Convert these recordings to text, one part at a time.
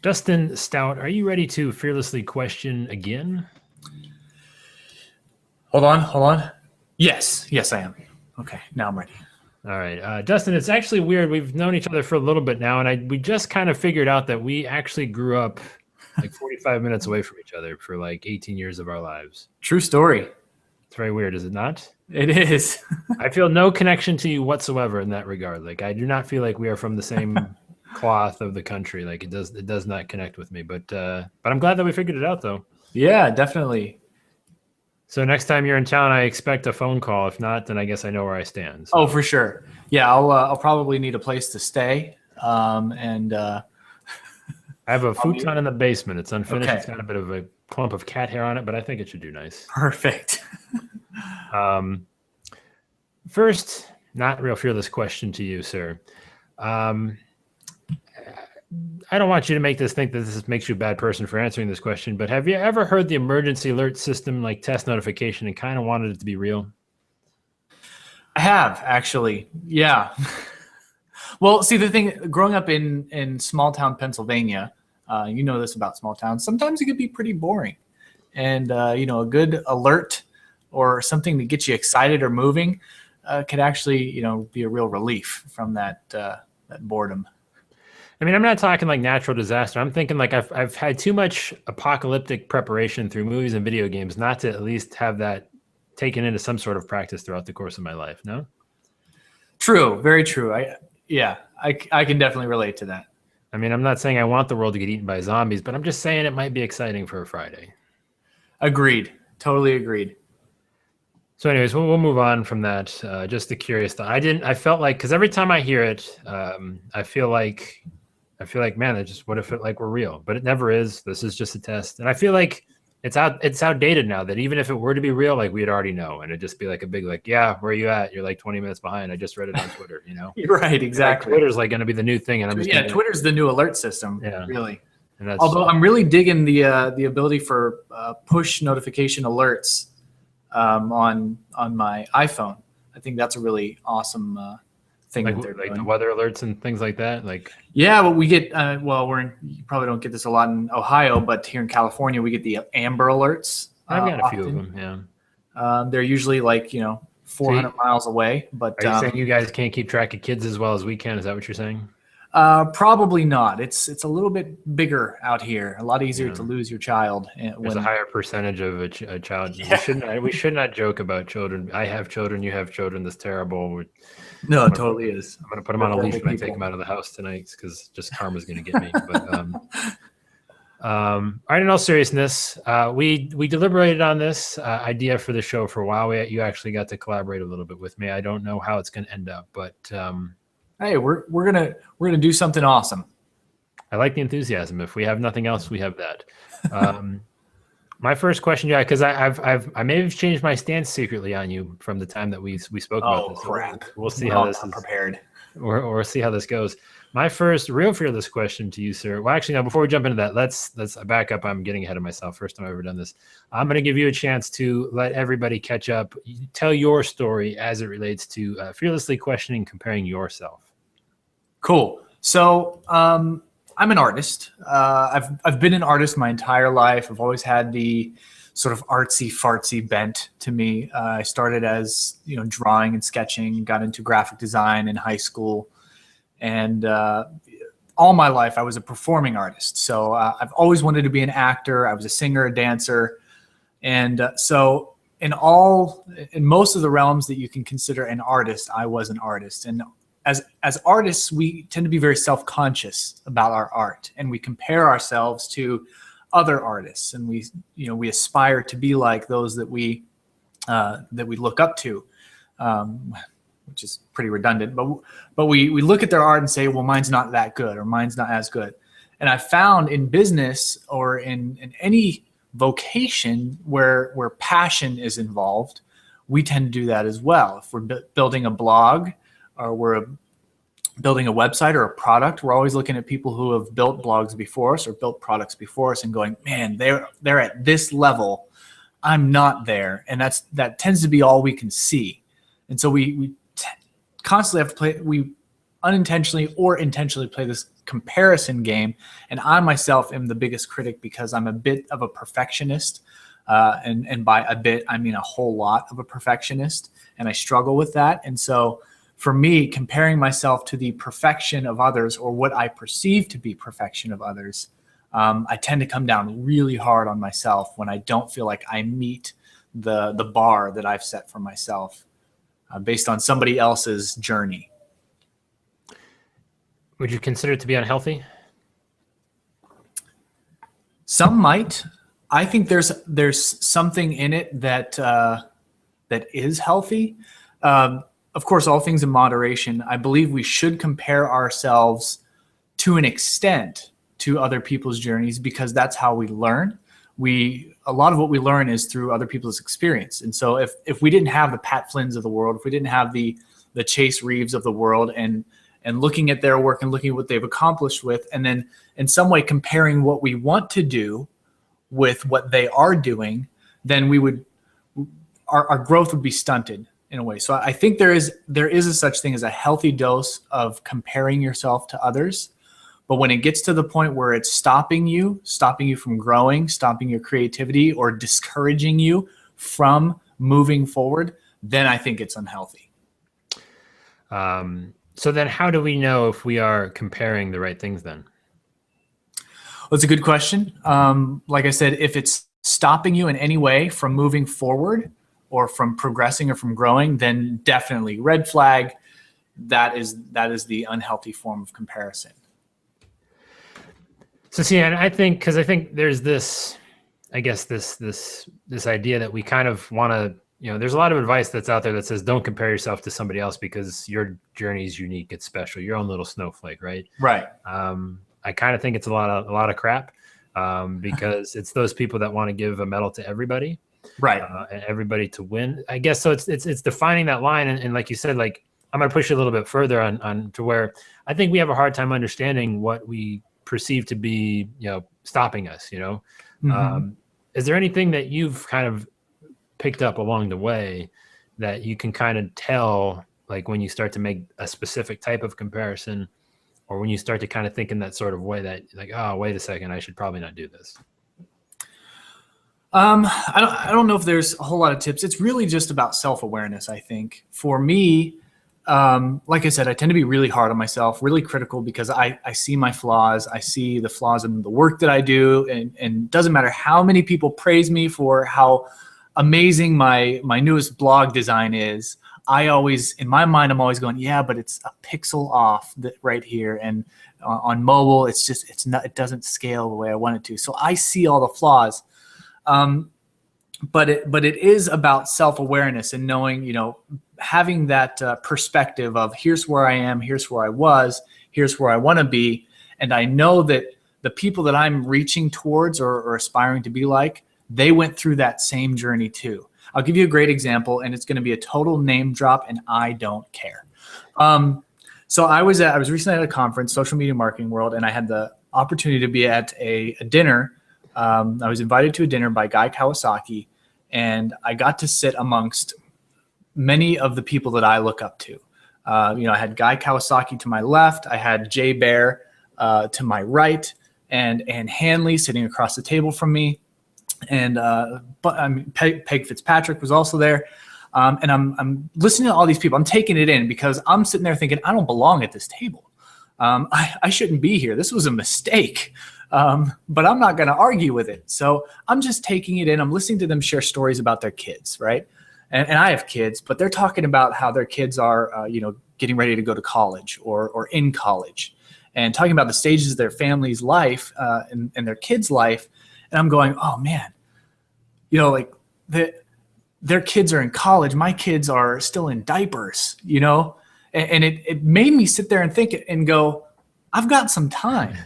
Dustin Stout, are you ready to fearlessly question again? Hold on. Yes, I am. Okay, now I'm ready. All right. Dustin, it's actually weird. We've known each other for a little bit now, and we just kind of figured out that we actually grew up like 45 minutes away from each other for like 18 years of our lives. True story. It's very weird, is it not? It is. I feel no connection to you whatsoever in that regard. Like, I do not feel like we are from the same cloth of the country. Like, it does not connect with me. But I'm glad that we figured it out, though. Yeah, definitely. So next time you're in town, I expect a phone call. If not, then I guess I know where I stand. So. Oh, for sure. Yeah, I'll probably need a place to stay. I have a futon in the basement. It's unfinished. Okay. It's got a bit of a clump of cat hair on it, but I think it should do nice. Perfect. First, not real fearless question to you, sir. I don't want you to think that this makes you a bad person for answering this question, but have you ever heard the emergency alert system like test notification and kind of wanted it to be real? I have, actually. Yeah. Well, see, the thing, growing up in small town Pennsylvania, you know this about small towns, sometimes it could be pretty boring. And, a good alert or something to get you excited or moving could actually, be a real relief from that boredom. I mean, I'm not talking like natural disaster. I'm thinking like I've had too much apocalyptic preparation through movies and video games not to at least have that taken into some sort of practice throughout the course of my life. No? True. Very true. I can definitely relate to that. I mean, I'm not saying I want the world to get eaten by zombies, but I'm just saying it might be exciting for a Friday. Agreed. Totally agreed. So anyways, we'll move on from that. Just the curious thought. I felt like, because every time I hear it, I feel like, man, what if it like we're real? But it never is. This is just a test. And I feel like it's outdated now that even if it were to be real, like we'd already know. And it'd just be like a big, like, yeah, where are you at? You're like 20 minutes behind. I just read it on Twitter, You're right, exactly. Like, Twitter's like going to be the new thing. And Twitter's the new alert system, really. And that's, although I'm really digging the ability for push notification alerts on my iPhone. I think that's a really awesome thing that they're doing. Like the weather alerts and things like that. Like, yeah, well, we get you probably don't get this a lot in Ohio, but here in California we get the Amber alerts. I've got a few of them. Yeah, they're usually like 400 miles away. But are you saying you guys can't keep track of kids as well as we can? Is that what you're saying? Probably not. It's a little bit bigger out here. A lot easier to lose your child. There's a higher percentage of a child. Yeah. We should not joke about children. I have children. You have children. That's terrible. No, it totally is. I'm going to put them on a leash when I take them out of the house tonight because just karma's going to get me. But all right, in all seriousness, we deliberated on this idea for the show for a while. You actually got to collaborate a little bit with me. I don't know how it's going to end up, but hey, we're gonna do something awesome. I like the enthusiasm. If we have nothing else, we have that. My first question, because I may have changed my stance secretly on you from the time that we spoke about this. Oh crap! We'll see how this is prepared, or see how this goes. My first real fearless question to you, sir. Well, actually, no. Before we jump into that, let's back up. I'm getting ahead of myself. First time I've ever done this. I'm going to give you a chance to let everybody catch up. Tell your story as it relates to fearlessly questioning, comparing yourself. Cool. So I'm an artist. I've been an artist my entire life. I've always had the sort of artsy fartsy bent to me. I started as drawing and sketching, got into graphic design in high school, and all my life I was a performing artist. So I've always wanted to be an actor. I was a singer, a dancer, and so in most of the realms that you can consider an artist, I was an artist. And as artists, we tend to be very self-conscious about our art, and we compare ourselves to other artists, and we aspire to be like those that we look up to, which is pretty redundant. But we look at their art and say, well, mine's not that good, or mine's not as good. And I found in business or in any vocation where passion is involved, we tend to do that as well. If we're building a blog, or we're building a website or a product, we're always looking at people who have built blogs before us or built products before us and going, man, they're at this level. I'm not there. And that tends to be all we can see. And so we constantly have to unintentionally or intentionally play this comparison game. And I myself am the biggest critic because I'm a bit of a perfectionist. And by a bit, I mean a whole lot of a perfectionist. And I struggle with that. And so for me, comparing myself to the perfection of others, or what I perceive to be perfection of others, I tend to come down really hard on myself when I don't feel like I meet the bar that I've set for myself based on somebody else's journey. Would you consider it to be unhealthy? Some might. I think there's something in it that that is healthy. Of course, all things in moderation. I believe we should compare ourselves to an extent to other people's journeys, because that's how we learn. A lot of what we learn is through other people's experience. And so if we didn't have the Pat Flynn's of the world, if we didn't have the Chase Reeves of the world, and looking at their work and looking at what they've accomplished with, and then in some way comparing what we want to do with what they are doing, then our growth would be stunted in a way. So I think there is a such thing as a healthy dose of comparing yourself to others. But when it gets to the point where it's stopping you from growing, stopping your creativity, or discouraging you from moving forward, then I think it's unhealthy. So then how do we know if we are comparing the right things then? Well, that's a good question. Like I said, if it's stopping you in any way from moving forward or from progressing or from growing, then definitely red flag. That is the unhealthy form of comparison. So see, and I think there's this, I guess this idea that we kind of want to, there's a lot of advice that's out there that says don't compare yourself to somebody else because your journey is unique, it's special, your own little snowflake, right? Right. I kind of think it's a lot of crap because it's those people that want to give a medal to everybody, right? And everybody to win, I guess. So it's defining that line, and like you said, like I'm going to push you a little bit further on to where I think we have a hard time understanding what we perceive to be, stopping us. Mm-hmm. Is there anything that you've kind of picked up along the way that you can kind of tell, like when you start to make a specific type of comparison, or when you start to kind of think in that sort of way that like, oh, wait a second, I should probably not do this? I don't know if there's a whole lot of tips. It's really just about self-awareness, I think. For me, like I said, I tend to be really hard on myself, really critical, because I see my flaws. I see the flaws in the work that I do. And it doesn't matter how many people praise me for how amazing my newest blog design is. In my mind, I'm always going, yeah, but it's a pixel off right here. And on mobile, it doesn't scale the way I want it to. So I see all the flaws. But it is about self-awareness and knowing, having that perspective of here's where I am, here's where I was, here's where I want to be. And I know that the people that I'm reaching towards or aspiring to be like, they went through that same journey too. I'll give you a great example, and it's going to be a total name drop, and I don't care. So I was recently at a conference, Social Media Marketing World, and I had the opportunity to be at a dinner. I was invited to a dinner by Guy Kawasaki, and I got to sit amongst many of the people that I look up to. I had Guy Kawasaki to my left. I had Jay Bear to my right, and Hanley sitting across the table from me. And Peg Fitzpatrick was also there. And I'm listening to all these people. I'm taking it in because I'm sitting there thinking, I don't belong at this table. I shouldn't be here. This was a mistake. But I'm not going to argue with it. So I'm just taking it in. I'm listening to them share stories about their kids, right? And I have kids, but they're talking about how their kids are, getting ready to go to college or in college, and talking about the stages of their family's life and their kids' life. And I'm going, oh man, their kids are in college. My kids are still in diapers, and it made me sit there and think and go, I've got some time.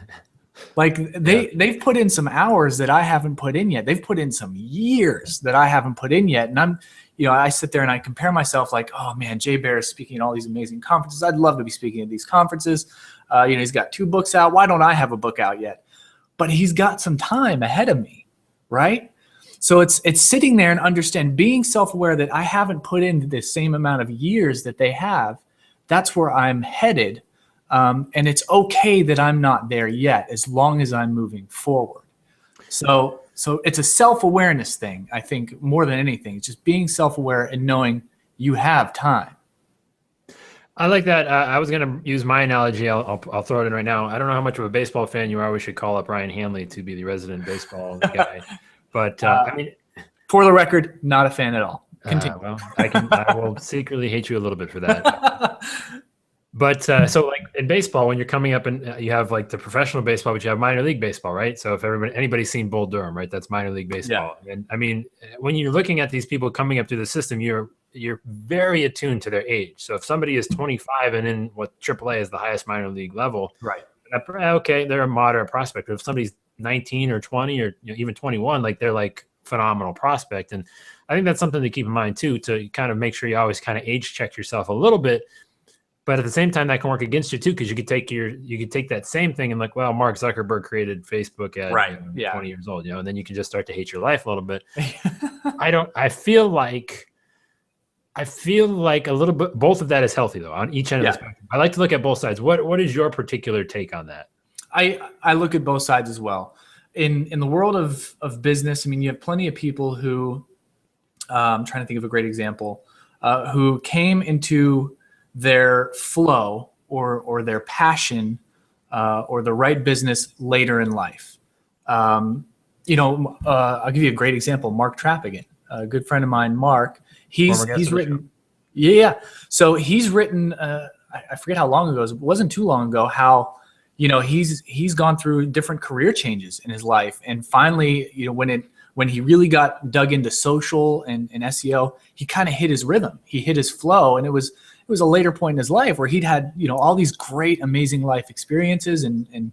Like they've put in some hours that I haven't put in yet. They've put in some years that I haven't put in yet. And I sit there and I compare myself like, oh man, Jay Bear is speaking at all these amazing conferences. I'd love to be speaking at these conferences. He's got 2 books out. Why don't I have a book out yet? But he's got some time ahead of me, right? So it's sitting there and being self-aware that I haven't put in the same amount of years that they have. That's where I'm headed. And it's okay that I'm not there yet, as long as I'm moving forward. So it's a self-awareness thing, I think, more than anything. It's just being self-aware and knowing you have time. I like that. I was going to use my analogy. I'll throw it in right now. I don't know how much of a baseball fan you are. We should call up Ryan Hanley to be the resident baseball guy. But I mean, for the record, not a fan at all. Continue. Well, I will secretly hate you a little bit for that. But so like in baseball, when you're coming up and you have like the professional baseball, but you have minor league baseball, right? So if anybody's seen Bull Durham, right? That's minor league baseball. Yeah. And I mean, when you're looking at these people coming up through the system, you're very attuned to their age. So if somebody is 25 and in what AAA is the highest minor league level, right? Okay, they're a moderate prospect. But if somebody's 19 or 20 or even 21, like they're like phenomenal prospect. And I think that's something to keep in mind too, to kind of make sure you always kind of age check yourself a little bit. But at the same time, that can work against you too, because you could take that same thing and like, well, Mark Zuckerberg created Facebook at 20 years old, and then you can just start to hate your life a little bit. I feel like a little bit, both of that is healthy though, on each end of the spectrum. I like to look at both sides. What is your particular take on that? I look at both sides as well. In the world of business, I mean, you have plenty of people who, I'm trying to think of a great example, who came into their flow or their passion or the right business later in life. I'll give you a great example. Mark Trappigan, a good friend of mine, Mark. He's written, So he's written. I forget how long ago. It wasn't too long ago. How he's gone through different career changes in his life, and finally, when he really got dug into social and SEO, he kind of hit his rhythm. He hit his flow, and it was a later point in his life where he'd had all these great, amazing life experiences, and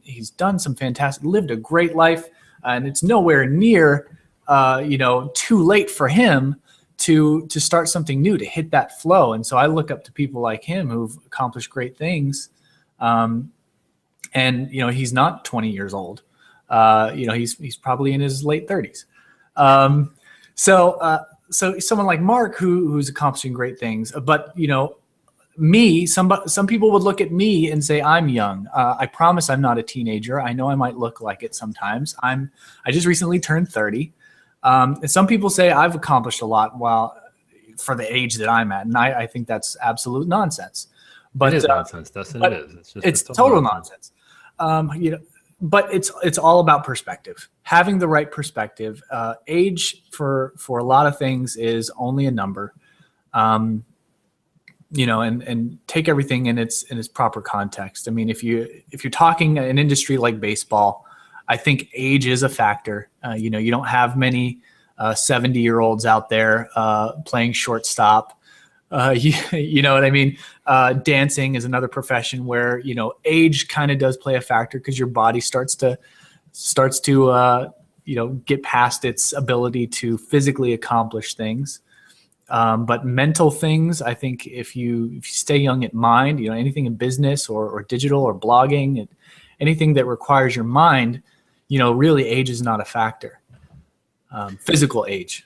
he's done some fantastic, lived a great life, and it's nowhere near too late for him to start something new, to hit that flow. And so I look up to people like him who've accomplished great things, and he's not 20 years old. He's probably in his late 30s. So someone like Mark who's accomplishing great things, but some people would look at me and say I'm young. I promise I'm not a teenager. I know I might look like it sometimes. I just recently turned 30. And some people say I've accomplished a lot for the age that I'm at, and I think that's absolute nonsense. But it is nonsense, Dustin. It is. It's total nonsense. But it's all about perspective. Having the right perspective. Age for a lot of things is only a number. And take everything in its proper context. I mean, if you're talking an industry like baseball, I think age is a factor. You don't have many 70-year-olds out there playing shortstop. You know what I mean? Dancing is another profession where age kind of does play a factor, because your body starts to get past its ability to physically accomplish things. But mental things, I think if you stay young at mind, anything in business or digital or blogging, anything that requires your mind, really age is not a factor. Physical age.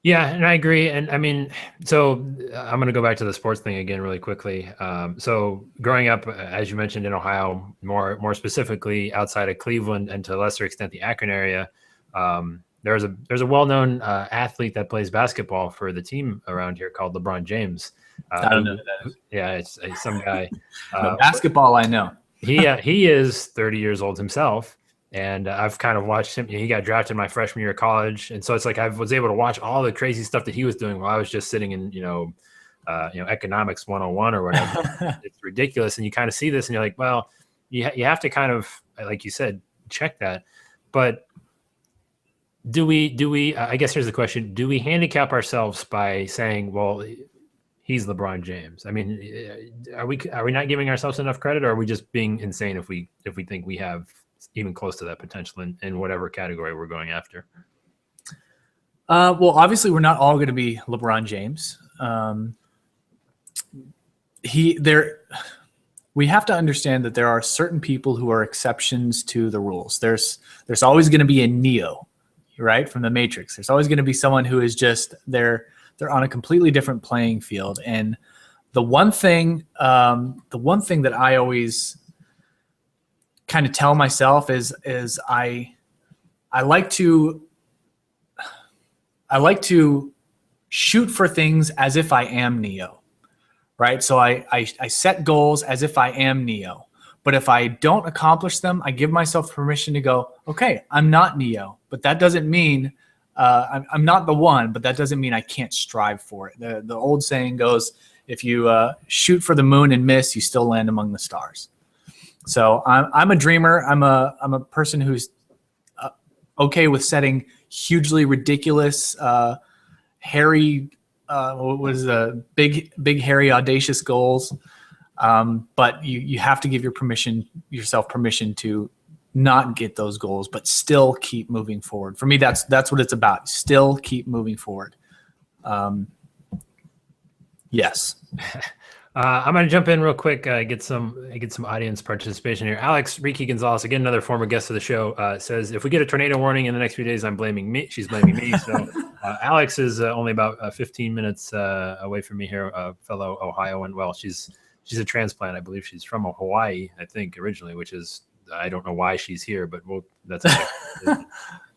Yeah, and I agree. And I mean, so I'm going to go back to the sports thing again really quickly. So growing up, as you mentioned, in Ohio, more specifically outside of Cleveland and to a lesser extent the Akron area, there's a well-known athlete that plays basketball for the team around here called LeBron James. I don't know who that is. Yeah, it's some guy. Basketball, I know. He is 30 years old himself. And I've kind of watched him. He got drafted my freshman year of college, and so it's like I was able to watch all the crazy stuff that he was doing while I was just sitting in, economics 101 or whatever. It's ridiculous, and you kind of see this, and you're like, well, you have to kind of, like you said, check that. But do we? I guess here's the question: do we handicap ourselves by saying, well, he's LeBron James? I mean, are we not giving ourselves enough credit, or are we just being insane if we think we have even close to that potential in whatever category we're going after? Well, obviously we're not all going to be LeBron James. We have to understand that there are certain people who are exceptions to the rules. There's always going to be a Neo, right? From the Matrix. There's always going to be someone who is just they're on a completely different playing field. And The one thing that I always kind of tell myself is I like to shoot for things as if I am Neo, right? So I set goals as if I am Neo. But if I don't accomplish them, I give myself permission to go, okay, I'm not Neo, but that doesn't mean I'm not the one, but that doesn't mean I can't strive for it. The old saying goes, if you shoot for the moon and miss, you still land among the stars. So I'm a dreamer. I'm a person who's okay with setting hugely ridiculous, hairy, big, hairy, audacious goals. But you have to give yourself permission to not get those goals, but still keep moving forward. For me, that's what it's about. Still keep moving forward. Yes. I'm going to jump in real quick, get some audience participation here. Alex Ricky Gonzalez, again, another former guest of the show, says, if we get a tornado warning in the next few days, I'm blaming me. She's blaming me. So Alex is only about 15 minutes away from me here, fellow Ohioan. Well, she's a transplant. I believe she's from Hawaii, I think, originally, which is, I don't know why she's here, but that's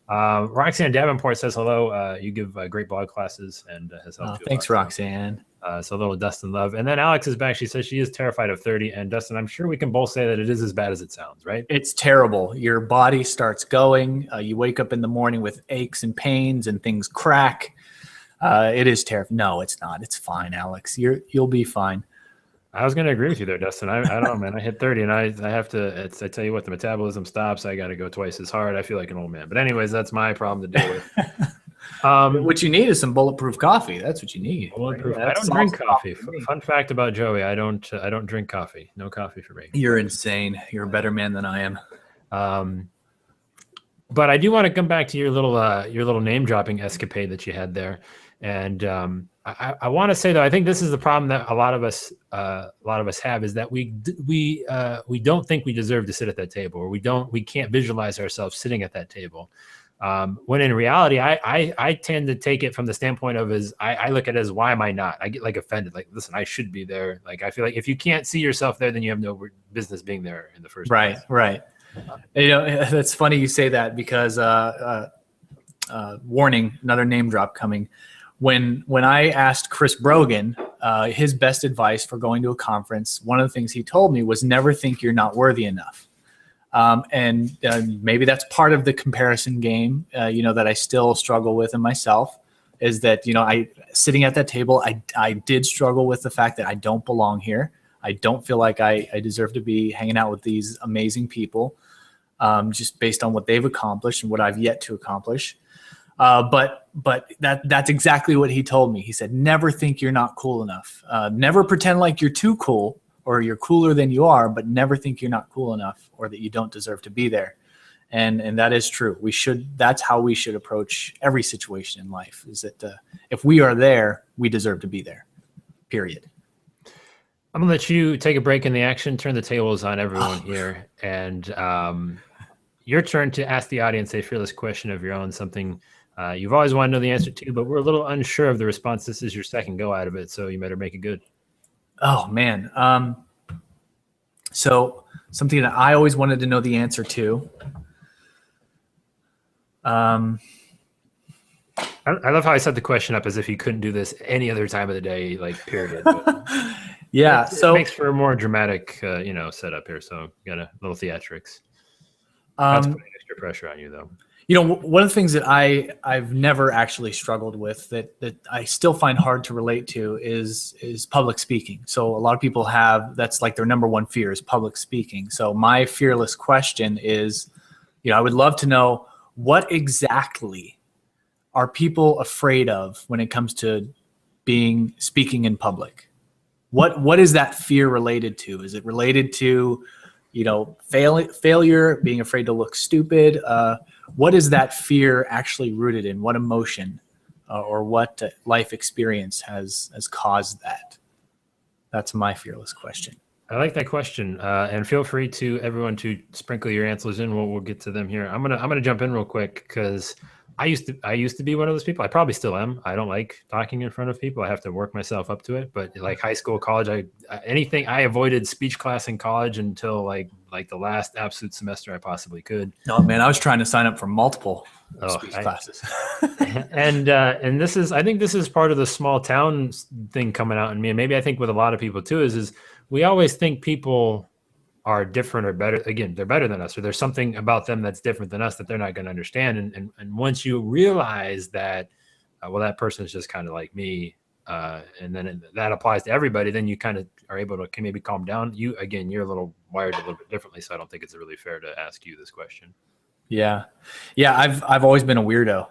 Roxanne Davenport says hello. You give great blog classes and has helped you. Thanks, Roxanne. So a little Dustin love. And then Alex is back. She says she is terrified of 30. And Dustin, I'm sure we can both say that it is as bad as it sounds, right? It's terrible. Your body starts going. You wake up in the morning with aches and pains and things crack. It is terrible. No, it's not. It's fine, Alex. You'll be fine. I was going to agree with you there, Dustin. I don't know, man. I hit 30 and I have to, I tell you what, the metabolism stops. I got to go twice as hard. I feel like an old man. But anyways, that's my problem to deal with. What you need is some bulletproof coffee. That's what you need. Bulletproof. I don't drink coffee. Fun fact about Joey, I don't drink coffee. No coffee for me. You're insane. You're a better man than I am. But I do want to come back to your little name dropping escapade that you had there. And I want to say, though, I think this is the problem that a lot of us have, is that we don't think we deserve to sit at that table, or we can't visualize ourselves sitting at that table. When in reality, I tend to take it from the standpoint of I look at it as, why am I not? I get like offended. Like, listen, I should be there. Like, I feel like if you can't see yourself there, then you have no business being there in the first place. Right. You know, that's funny you say that, because warning, another name drop coming. When I asked Chris Brogan his best advice for going to a conference, one of the things he told me was, never think you're not worthy enough. And maybe that's part of the comparison game, that I still struggle with in myself, is that, sitting at that table, I did struggle with the fact that I don't belong here. I don't feel like I deserve to be hanging out with these amazing people, just based on what they've accomplished and what I've yet to accomplish. But that's exactly what he told me. He said, never think you're not cool enough. Never pretend like you're too cool, or you're cooler than you are, but never think you're not cool enough, or that you don't deserve to be there. And that is true. That's how we should approach every situation in life, is that if we are there, we deserve to be there, period. I'm gonna let you take a break in the action, turn the tables on everyone here. And your turn to ask the audience a fearless question of your own, something you've always wanted to know the answer to, but we're a little unsure of the response. This is your second go out of it, so you better make it good. Oh, man. So something that I always wanted to know the answer to. I love how I set the question up as if you couldn't do this any other time of the day, like, period. But yeah. It makes for a more dramatic, setup here. So got a little theatrics. That's putting extra pressure on you, though. One of the things that I've never actually struggled with, that I still find hard to relate to, is public speaking. So a lot of people that's like their number one fear, is public speaking. So my fearless question is, I would love to know, what exactly are people afraid of when it comes to speaking in public? What is that fear related to? Is it related to, failure, being afraid to look stupid? What is that fear actually rooted in? What emotion or what life experience has caused that? That's my fearless question. I like that question, and feel free to everyone to sprinkle your answers in. We'll get to them here. I'm gonna jump in real quick, because I used to be one of those people. I probably still am. I don't like talking in front of people. I have to work myself up to it. But like high school, college, I avoided speech class in college until like the last absolute semester I possibly could. No, man, I was trying to sign up for multiple speech classes. and I think this is part of the small town thing coming out in me. And maybe I think with a lot of people too is we always think people are different or better. Again, they're better than us, or there's something about them that's different than us that they're not going to understand. And once you realize that, well, that person is just kind of like me, and then that applies to everybody, then you kind of are able to maybe calm down. You're a little wired a little bit differently, so I don't think it's really fair to ask you this question. Yeah. I've always been a weirdo.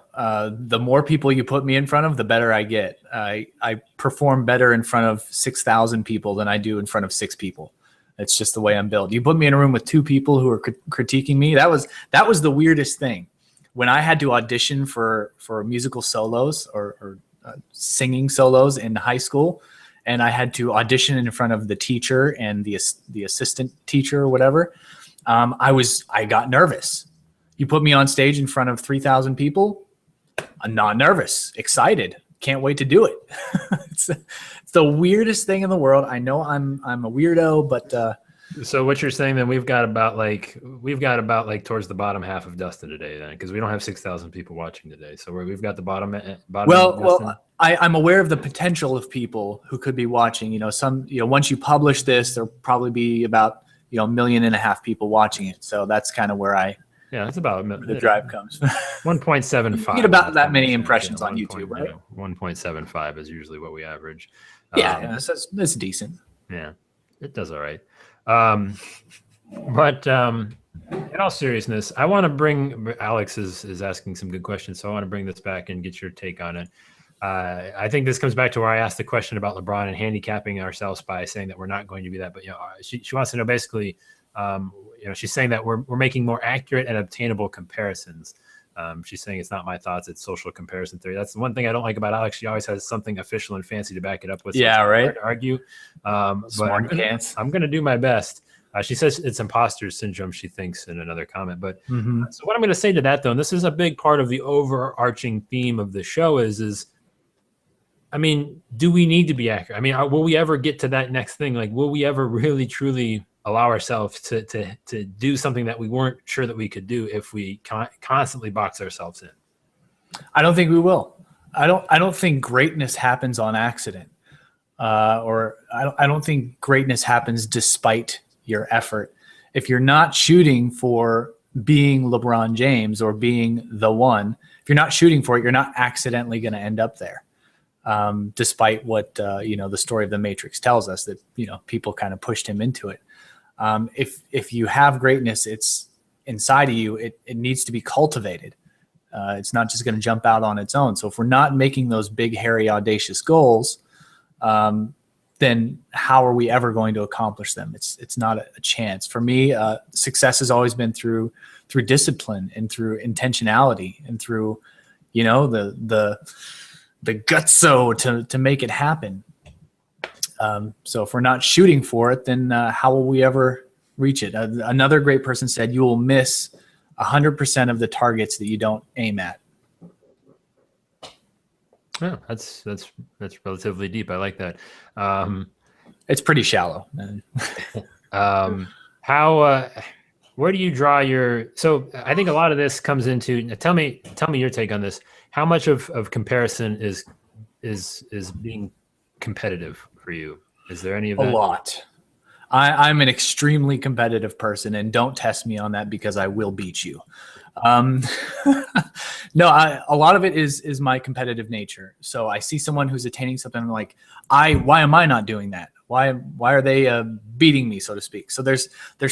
The more people you put me in front of, the better I get. I perform better in front of 6,000 people than I do in front of 6 people. It's just the way I'm built. You put me in a room with 2 people who are critiquing me. That was the weirdest thing. When I had to audition for musical solos or singing solos in high school, and I had to audition in front of the teacher and the assistant teacher or whatever, I got nervous. You put me on stage in front of 3,000 people, I'm not nervous, excited, can't wait to do it. It's the weirdest thing in the world. I know I'm a weirdo, but so what you're saying then we've got about like towards the bottom half of Dustin today then, because we don't have 6,000 people watching today. So we've got the bottom. Well, I'm aware of the potential of people who could be watching. Once you publish this, there'll probably be about 1.5 million people watching it. So that's kind of where it's about the drive comes. 1.75. You get about that many impressions on YouTube, right? 1.75 is usually what we average. That's decent. Yeah, it does all right. But in all seriousness, I want to bring Alex is asking some good questions, so I want to bring this back and get your take on it. I think this comes back to where I asked the question about LeBron and handicapping ourselves by saying that we're not going to be that. But she wants to know basically. She's saying that we're making more accurate and obtainable comparisons. She's saying it's not my thoughts, it's social comparison theory. That's the one thing I don't like about Alex. She always has something official and fancy to back it up with. So yeah, right. Hard to argue. Smart pants. I'm going to do my best. She says it's imposter syndrome, she thinks, in another comment. But so what I'm going to say to that, though, and this is a big part of the overarching theme of the show is do we need to be accurate? Will we ever get to that next thing? Like, will we ever really, truly allow ourselves to do something that we weren't sure that we could do if we constantly box ourselves in? I don't think we will. I don't think greatness happens on accident, or I don't think greatness happens despite your effort. If you're not shooting for being LeBron James or being the one, if you're not shooting for it, you're not accidentally going to end up there. Despite what the story of the Matrix tells us, that people kind of pushed him into it. If you have greatness, it's inside of you. It needs to be cultivated. It's not just going to jump out on its own. So if we're not making those big, hairy, audacious goals, then how are we ever going to accomplish them? It's not a chance. For me, success has always been through discipline and through intentionality and through the gutso to make it happen. So if we're not shooting for it, then how will we ever reach it? Another great person said, you will miss 100% of the targets that you don't aim at. Yeah, that's relatively deep. I like that. It's pretty shallow. Where do you draw your? So I think a lot of this comes into. Tell me your take on this. How much of comparison is being competitive for you? Is there any of that? A lot. I'm an extremely competitive person, and don't test me on that because I will beat you. No, a lot of it is my competitive nature. So I see someone who's attaining something, I'm like, why am I not doing that? Why are they beating me, so to speak? So there's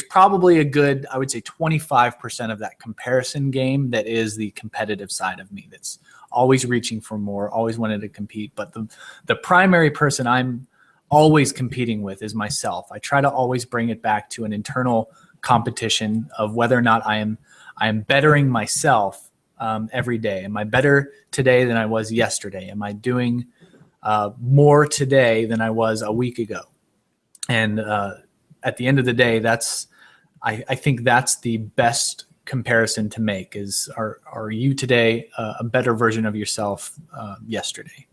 probably a good, I would say 25% of that comparison game that is the competitive side of me, that's always reaching for more, always wanted to compete. But the primary person I'm always competing with is myself. I try to always bring it back to an internal competition of whether or not I am bettering myself every day. Am I better today than I was yesterday? Am I doing more today than I was a week ago? And at the end of the day, I think that's the best comparison to make. Are you today a better version of yourself yesterday?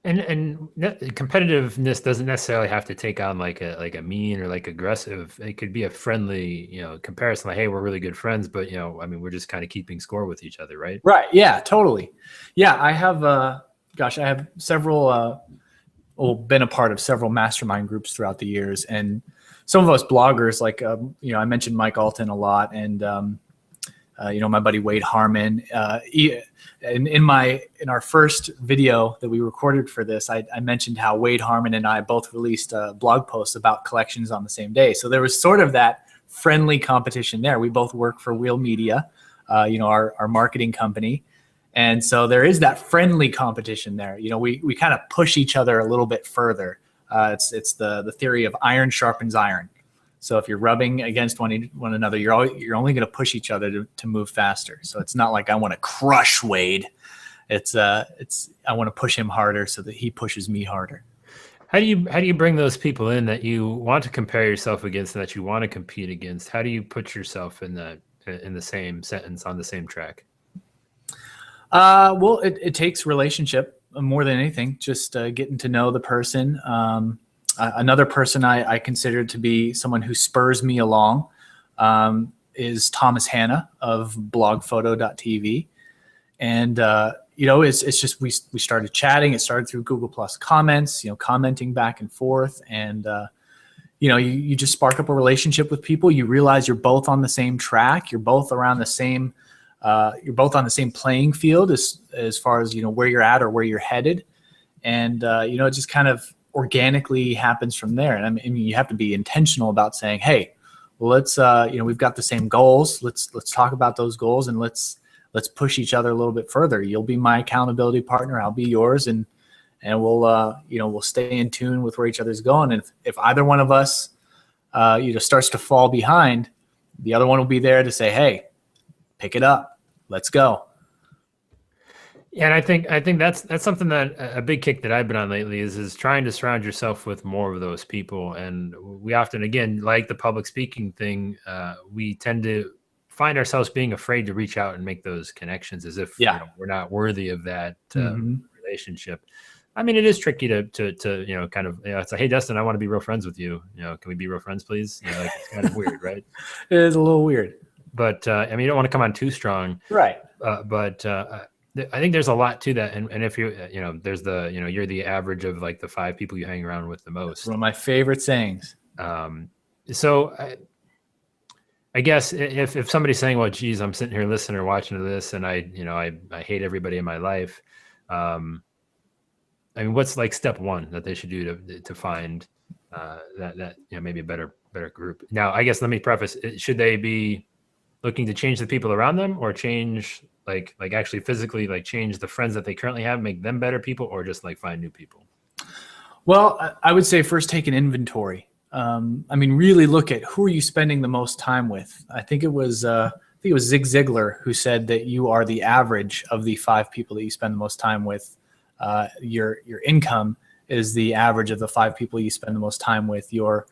And competitiveness doesn't necessarily have to take on like a mean or like aggressive. It could be a friendly, comparison. Like, hey, we're really good friends, but I mean, we're just kind of keeping score with each other, right? Right. Yeah. Totally. Yeah. I have I have several. Been a part of several mastermind groups throughout the years, and some of us bloggers, like I mentioned Mike Alton a lot, and my buddy Wade Harmon. In our first video that we recorded for this, I mentioned how Wade Harmon and I both released blog posts about collections on the same day. So there was sort of that friendly competition there. We both work for Wheel Media, our marketing company. And so there is that friendly competition there. We kind of push each other a little bit further. It's the theory of iron sharpens iron. So if you're rubbing against one another, you're only going to push each other to move faster. So it's not like I want to crush Wade. It's I want to push him harder so that he pushes me harder. How do you bring those people in that you want to compare yourself against and that you want to compete against? How do you put yourself in the same sentence on the same track? Well, it takes relationship more than anything. Just getting to know the person. Another person I consider to be someone who spurs me along is Thomas Hanna of blogphoto.tv. And, it's just we started chatting. It started through Google Plus comments, commenting back and forth. And, you just spark up a relationship with people. You realize you're both on the same track. You're both around the same you're both on the same playing field as far as, where you're at or where you're headed. And, it just kind of organically happens from there. And I mean, you have to be intentional about saying, hey, well, let's, we've got the same goals. Let's talk about those goals and let's push each other a little bit further. You'll be my accountability partner. I'll be yours. And we'll stay in tune with where each other's going. And if either one of us, starts to fall behind, the other one will be there to say, hey, pick it up. Let's go. Yeah, and I think that's something that a big kick that I've been on lately is trying to surround yourself with more of those people. And we often, again, like the public speaking thing, we tend to find ourselves being afraid to reach out and make those connections as if we're not worthy of that relationship. I mean, it is tricky to kind of, it's like, hey, Dustin, I want to be real friends with you. Can we be real friends, please? It's kind of weird, right? It is a little weird. But I mean, you don't want to come on too strong. Right. But I think there's a lot to that. And if you, there's you're the average of like the 5 people you hang around with the most. That's one of my favorite sayings. So I guess if somebody's saying, well, geez, I'm sitting here listening or watching to this and I hate everybody in my life. I mean, what's like step one that they should do to find that maybe a better group? Now, I guess let me preface, should they be looking to change the people around them or change like actually physically, like change the friends that they currently have, make them better people, or just like find new people? Well, I would say first take an inventory. I mean, really look at who are you spending the most time with. I think it was Zig Ziglar who said that you are the average of the 5 people that you spend the most time with. Your income is the average of the 5 people you spend the most time with. Your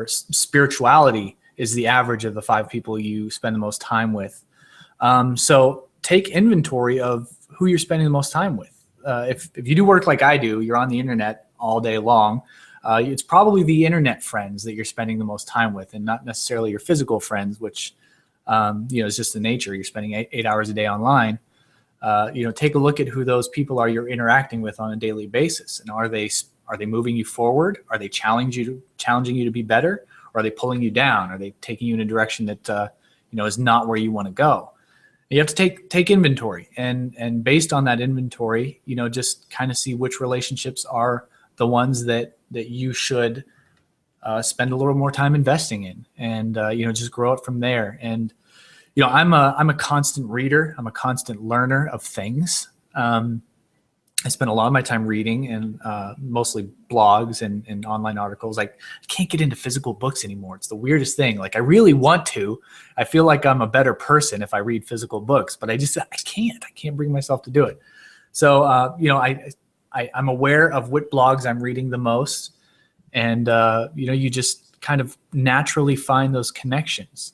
spirituality is the average of the 5 people you spend the most time with. So take inventory of who you're spending the most time with. If you do work like I do, you're on the internet all day long. It's probably the internet friends that you're spending the most time with, and not necessarily your physical friends, which is just the nature. You're spending 8 hours a day online. Take a look at who those people are you're interacting with on a daily basis, and are they moving you forward? Are they challenging you to be better? Or are they pulling you down? Are they taking you in a direction that is not where you want to go? You have to take inventory, and based on that inventory, just kind of see which relationships are the ones that you should spend a little more time investing in, and just grow it from there. And I'm a constant reader. I'm a constant learner of things. I spend a lot of my time reading, and mostly blogs and online articles. I can't get into physical books anymore. It's the weirdest thing. Like, I really want to. I feel like I'm a better person if I read physical books, but I can't. I can't bring myself to do it. So, I'm aware of what blogs I'm reading the most. And, you just kind of naturally find those connections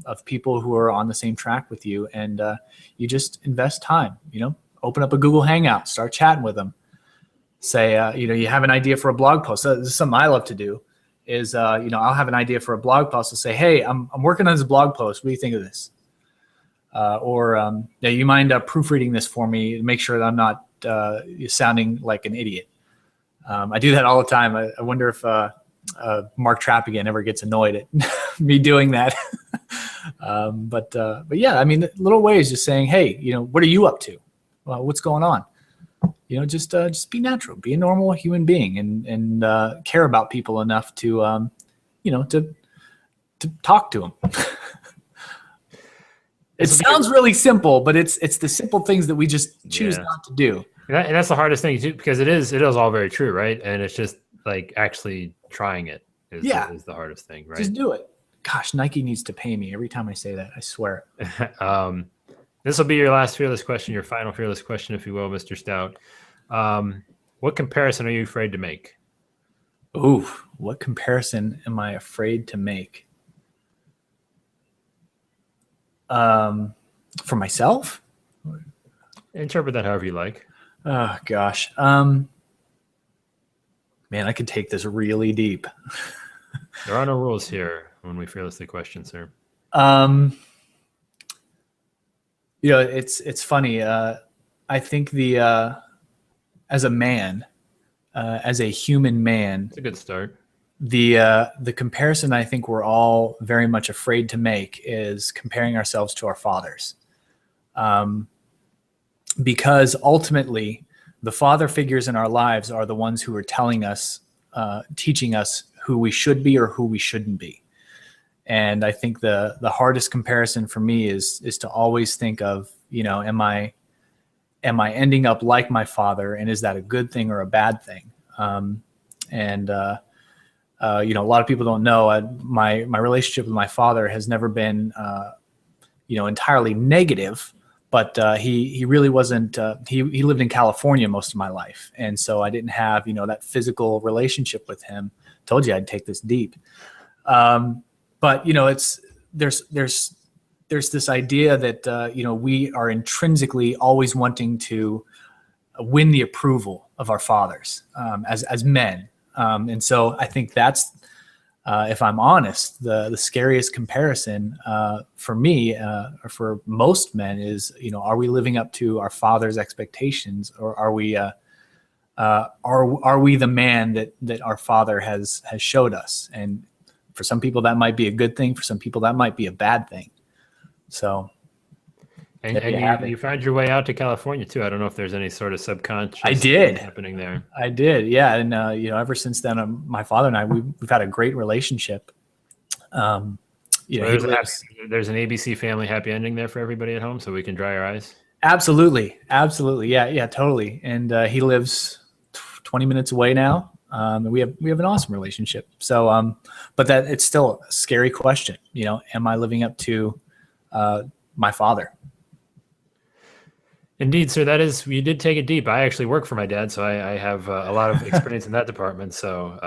of people who are on the same track with you, and you just invest time. Open up a Google Hangout, start chatting with them. Say, you have an idea for a blog post. So this is something I love to do. Is I'll have an idea for a blog post and say, hey, I'm working on this blog post. What do you think of this? Or you mind proofreading this for me to make sure that I'm not sounding like an idiot. I do that all the time. I wonder if Mark Trappigan ever gets annoyed at me doing that. But yeah, I mean, little ways, just saying, hey, what are you up to? Well, what's going on? Just be natural, be a normal human being, and care about people enough to talk to them. It sounds really simple, but it's the simple things that we just choose not to do. And that's the hardest thing too, because it is all very true, right? And it's just like actually trying it is the hardest thing, right? Just do it. Gosh, Nike needs to pay me every time I say that. I swear. This will be your last fearless question, your final fearless question, if you will, Mr. Stout. What comparison are you afraid to make? Ooh, what comparison am I afraid to make? For myself? Interpret that however you like. Oh gosh. Man, I could take this really deep. There are no rules here when we fearlessly question, sir. It's funny. I think as a man, as a human man, it's a good start. The comparison I think we're all very much afraid to make is comparing ourselves to our fathers. Because ultimately the father figures in our lives are the ones who are telling us, teaching us who we should be or who we shouldn't be. And I think the hardest comparison for me is to always think of, am I ending up like my father, and is that a good thing or a bad thing? A lot of people don't know my relationship with my father has never been, entirely negative, but he really wasn't. He lived in California most of my life, and so I didn't have that physical relationship with him. Told you I'd take this deep, but there's this idea that we are intrinsically always wanting to win the approval of our fathers as men. And so I think that's, if I'm honest, the scariest comparison for me or for most men is, are we living up to our father's expectations, or are we the man that our father has showed us? And for some people that might be a good thing. For some people that might be a bad thing. So. And you found your way out to California too. I don't know if there's any sort of subconscious happening there. I did. Yeah. And, ever since then, my father and I, we've had a great relationship. There's an ABC Family happy ending there for everybody at home, so we can dry our eyes. Absolutely. Yeah, totally. And he lives 20 minutes away now. And we have an awesome relationship. So, but that it's still a scary question. Am I living up to my father? Indeed, sir. You did take it deep. I actually work for my dad, so I have a lot of experience in that department. So,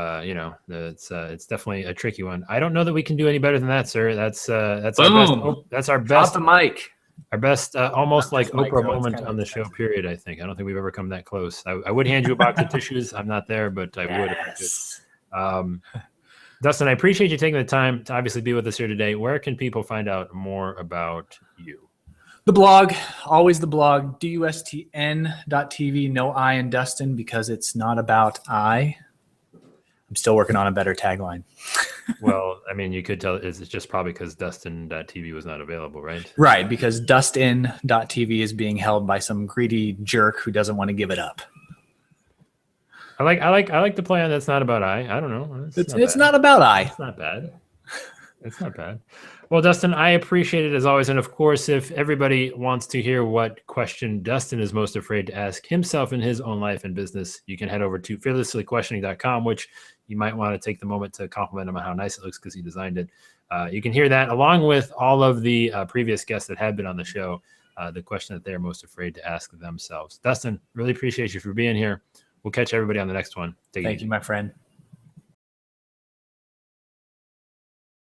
it's definitely a tricky one. I don't know that we can do any better than that, sir. That's our best. That's our best. Drop the mic. Our best, almost like Oprah moment on the show, period, I think. I don't think we've ever come that close. I would hand you a box of tissues. I'm not there, but I would if I could. Dustin, I appreciate you taking the time to obviously be with us here today. Where can people find out more about you? The blog, always the blog, dustn.tv, no I in Dustin, because it's not about I. I'm still working on a better tagline. Well, I mean, you could tell it's just probably because Dustin.tv was not available, right? Right, because Dustin.tv is being held by some greedy jerk who doesn't want to give it up. I like the plan. That's not about I don't know. It's not about I. It's not bad. It's not bad. Well, Dustin, I appreciate it as always. And of course, if everybody wants to hear what question Dustin is most afraid to ask himself in his own life and business, you can head over to fearlesslyquestioning.com, which you might want to take the moment to compliment him on how nice it looks because he designed it. You can hear that along with all of the previous guests that have been on the show, the question that they're most afraid to ask themselves. Dustin, really appreciate you for being here. We'll catch everybody on the next one. Thank you, my friend.